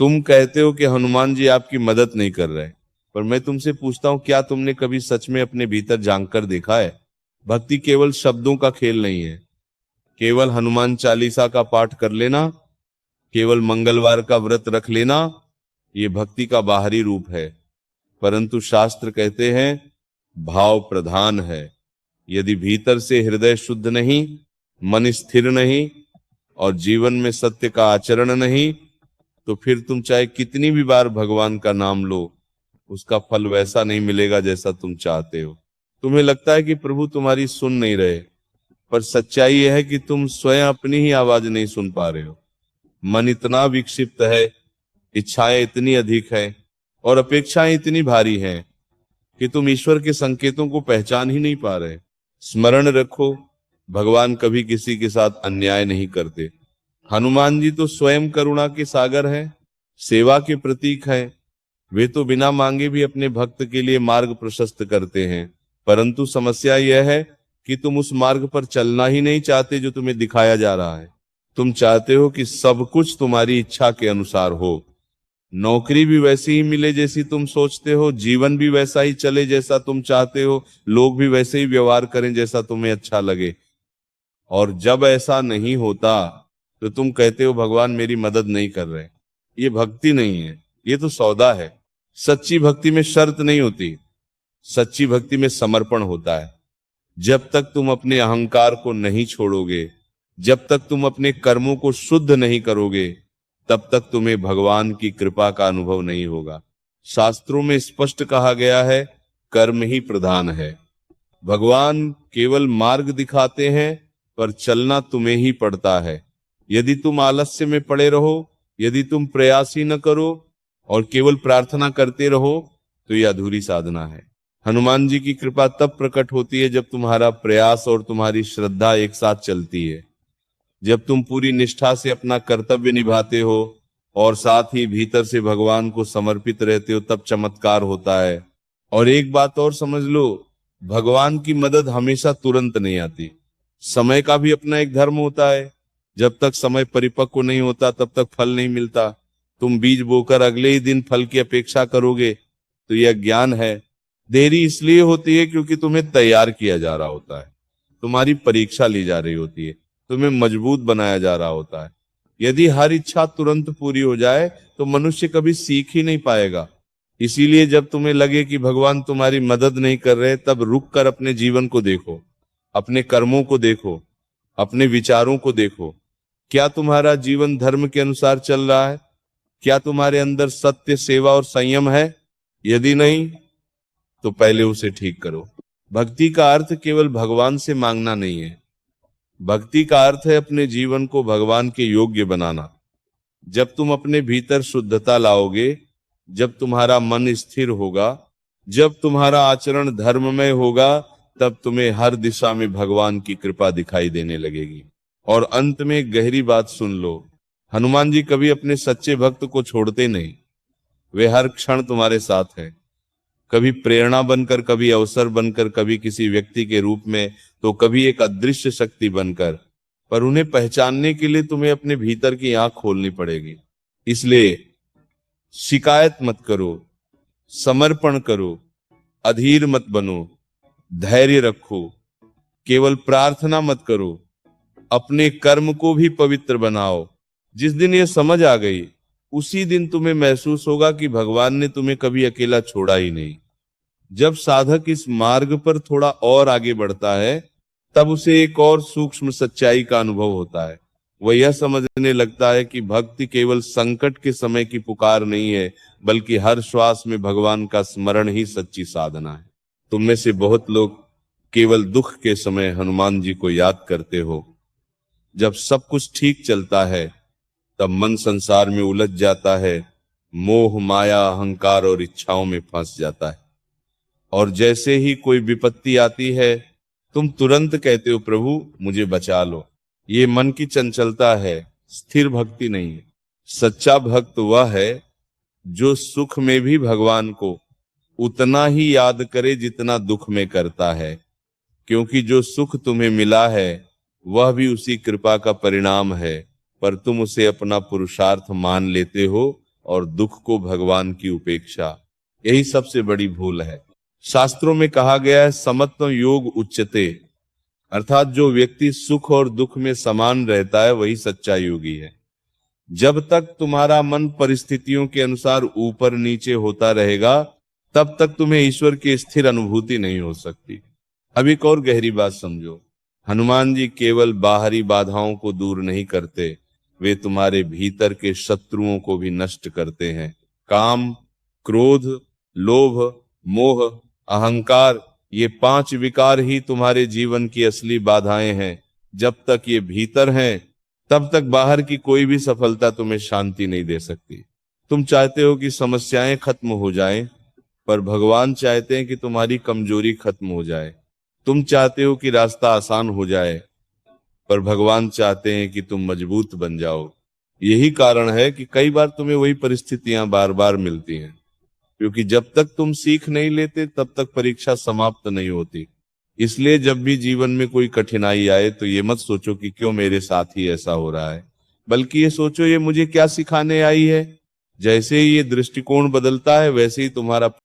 तुम कहते हो कि हनुमान जी आपकी मदद नहीं कर रहे, पर मैं तुमसे पूछता हूं, क्या तुमने कभी सच में अपने भीतर झांक कर देखा है? भक्ति केवल शब्दों का खेल नहीं है। केवल हनुमान चालीसा का पाठ कर लेना, केवल मंगलवार का व्रत रख लेना, ये भक्ति का बाहरी रूप है। परंतु शास्त्र कहते हैं भाव प्रधान है। यदि भीतर से हृदय शुद्ध नहीं, मन स्थिर नहीं और जीवन में सत्य का आचरण नहीं, तो फिर तुम चाहे कितनी भी बार भगवान का नाम लो, उसका फल वैसा नहीं मिलेगा जैसा तुम चाहते हो। तुम्हें लगता है कि प्रभु तुम्हारी सुन नहीं रहे, पर सच्चाई यह है कि तुम स्वयं अपनी ही आवाज नहीं सुन पा रहे हो। मन इतना विक्षिप्त है, इच्छाएं इतनी अधिक है और अपेक्षाएं इतनी भारी हैं कि तुम ईश्वर के संकेतों को पहचान ही नहीं पा रहे। स्मरण रखो, भगवान कभी किसी के साथ अन्याय नहीं करते। हनुमान जी तो स्वयं करुणा के सागर हैं, सेवा के प्रतीक हैं। वे तो बिना मांगे भी अपने भक्त के लिए मार्ग प्रशस्त करते हैं। परंतु समस्या यह है कि तुम उस मार्ग पर चलना ही नहीं चाहते जो तुम्हें दिखाया जा रहा है। तुम चाहते हो कि सब कुछ तुम्हारी इच्छा के अनुसार हो, नौकरी भी वैसी ही मिले जैसी तुम सोचते हो, जीवन भी वैसा ही चले जैसा तुम चाहते हो, लोग भी वैसे ही व्यवहार करें जैसा तुम्हें अच्छा लगे। और जब ऐसा नहीं होता तो तुम कहते हो भगवान मेरी मदद नहीं कर रहे। ये भक्ति नहीं है, ये तो सौदा है। सच्ची भक्ति में शर्त नहीं होती, सच्ची भक्ति में समर्पण होता है। जब तक तुम अपने अहंकार को नहीं छोड़ोगे, जब तक तुम अपने कर्मों को शुद्ध नहीं करोगे, तब तक तुम्हें भगवान की कृपा का अनुभव नहीं होगा। शास्त्रों में स्पष्ट कहा गया है कर्म ही प्रधान है। भगवान केवल मार्ग दिखाते हैं, पर चलना तुम्हें ही पड़ता है। यदि तुम आलस्य में पड़े रहो, यदि तुम प्रयास ही न करो और केवल प्रार्थना करते रहो, तो यह अधूरी साधना है। हनुमान जी की कृपा तब प्रकट होती है जब तुम्हारा प्रयास और तुम्हारी श्रद्धा एक साथ चलती है। जब तुम पूरी निष्ठा से अपना कर्तव्य निभाते हो और साथ ही भीतर से भगवान को समर्पित रहते हो, तब चमत्कार होता है। और एक बात और समझ लो, भगवान की मदद हमेशा तुरंत नहीं आती। समय का भी अपना एक धर्म होता है। जब तक समय परिपक्व नहीं होता तब तक फल नहीं मिलता। तुम बीज बोकर अगले ही दिन फल की अपेक्षा करोगे तो यह ज्ञान है। देरी इसलिए होती है क्योंकि तुम्हें तैयार किया जा रहा होता है, तुम्हारी परीक्षा ली जा रही होती है, तुम्हें मजबूत बनाया जा रहा होता है। यदि हर इच्छा तुरंत पूरी हो जाए तो मनुष्य कभी सीख ही नहीं पाएगा। इसीलिए जब तुम्हें लगे कि भगवान तुम्हारी मदद नहीं कर रहे, तब रुक कर अपने जीवन को देखो, अपने कर्मों को देखो, अपने विचारों को देखो। क्या तुम्हारा जीवन धर्म के अनुसार चल रहा है? क्या तुम्हारे अंदर सत्य, सेवा और संयम है? यदि नहीं तो पहले उसे ठीक करो। भक्ति का अर्थ केवल भगवान से मांगना नहीं है, भक्ति का अर्थ है अपने जीवन को भगवान के योग्य बनाना। जब तुम अपने भीतर शुद्धता लाओगे, जब तुम्हारा मन स्थिर होगा, जब तुम्हारा आचरण धर्ममय होगा, तब तुम्हें हर दिशा में भगवान की कृपा दिखाई देने लगेगी। और अंत में एक गहरी बात सुन लो, हनुमान जी कभी अपने सच्चे भक्त को छोड़ते नहीं। वे हर क्षण तुम्हारे साथ हैं, कभी प्रेरणा बनकर, कभी अवसर बनकर, कभी किसी व्यक्ति के रूप में, तो कभी एक अदृश्य शक्ति बनकर। पर उन्हें पहचानने के लिए तुम्हें अपने भीतर की आंख खोलनी पड़ेगी। इसलिए शिकायत मत करो, समर्पण करो, अधीर मत बनो, धैर्य रखो, केवल प्रार्थना मत करो, अपने कर्म को भी पवित्र बनाओ। जिस दिन ये समझ आ गई, उसी दिन तुम्हें महसूस होगा कि भगवान ने तुम्हें कभी अकेला छोड़ा ही नहीं। जब साधक इस मार्ग पर थोड़ा और आगे बढ़ता है, तब उसे एक और सूक्ष्म सच्चाई का अनुभव होता है। वह यह समझने लगता है कि भक्ति केवल संकट के समय की पुकार नहीं है, बल्कि हर श्वास में भगवान का स्मरण ही सच्ची साधना है। तुम में से बहुत लोग केवल दुख के समय हनुमान जी को याद करते हो। जब सब कुछ ठीक चलता है, तब मन संसार में उलझ जाता है, मोह, माया, अहंकार और इच्छाओं में फंस जाता है। और जैसे ही कोई विपत्ति आती है, तुम तुरंत कहते हो प्रभु मुझे बचा लो। ये मन की चंचलता है, स्थिर भक्ति नहीं है। सच्चा भक्त वह है जो सुख में भी भगवान को उतना ही याद करे जितना दुख में करता है, क्योंकि जो सुख तुम्हें मिला है वह भी उसी कृपा का परिणाम है, पर तुम उसे अपना पुरुषार्थ मान लेते हो और दुख को भगवान की उपेक्षा, यही सबसे बड़ी भूल है। शास्त्रों में कहा गया है समत्व योग उच्चते, अर्थात जो व्यक्ति सुख और दुख में समान रहता है वही सच्चा योगी है। जब तक तुम्हारा मन परिस्थितियों के अनुसार ऊपर नीचे होता रहेगा तब तक तुम्हें ईश्वर की स्थिर अनुभूति नहीं हो सकती। अब एक और गहरी बात समझो, हनुमान जी केवल बाहरी बाधाओं को दूर नहीं करते, वे तुम्हारे भीतर के शत्रुओं को भी नष्ट करते हैं। काम, क्रोध, लोभ, मोह, अहंकार, ये 5 विकार ही तुम्हारे जीवन की असली बाधाएं हैं। जब तक ये भीतर हैं तब तक बाहर की कोई भी सफलता तुम्हें शांति नहीं दे सकती। तुम चाहते हो कि समस्याएं खत्म हो जाएं, पर भगवान चाहते हैं कि तुम्हारी कमजोरी खत्म हो जाए। तुम चाहते हो कि रास्ता आसान हो जाए, पर भगवान चाहते हैं कि तुम मजबूत बन जाओ। यही कारण है कि कई बार तुम्हें वही परिस्थितियां बार बार मिलती हैं, क्योंकि जब तक तुम सीख नहीं लेते तब तक परीक्षा समाप्त नहीं होती। इसलिए जब भी जीवन में कोई कठिनाई आए तो ये मत सोचो कि क्यों मेरे साथ ही ऐसा हो रहा है, बल्कि ये सोचो ये मुझे क्या सिखाने आई है। जैसे ही ये दृष्टिकोण बदलता है वैसे ही तुम्हारा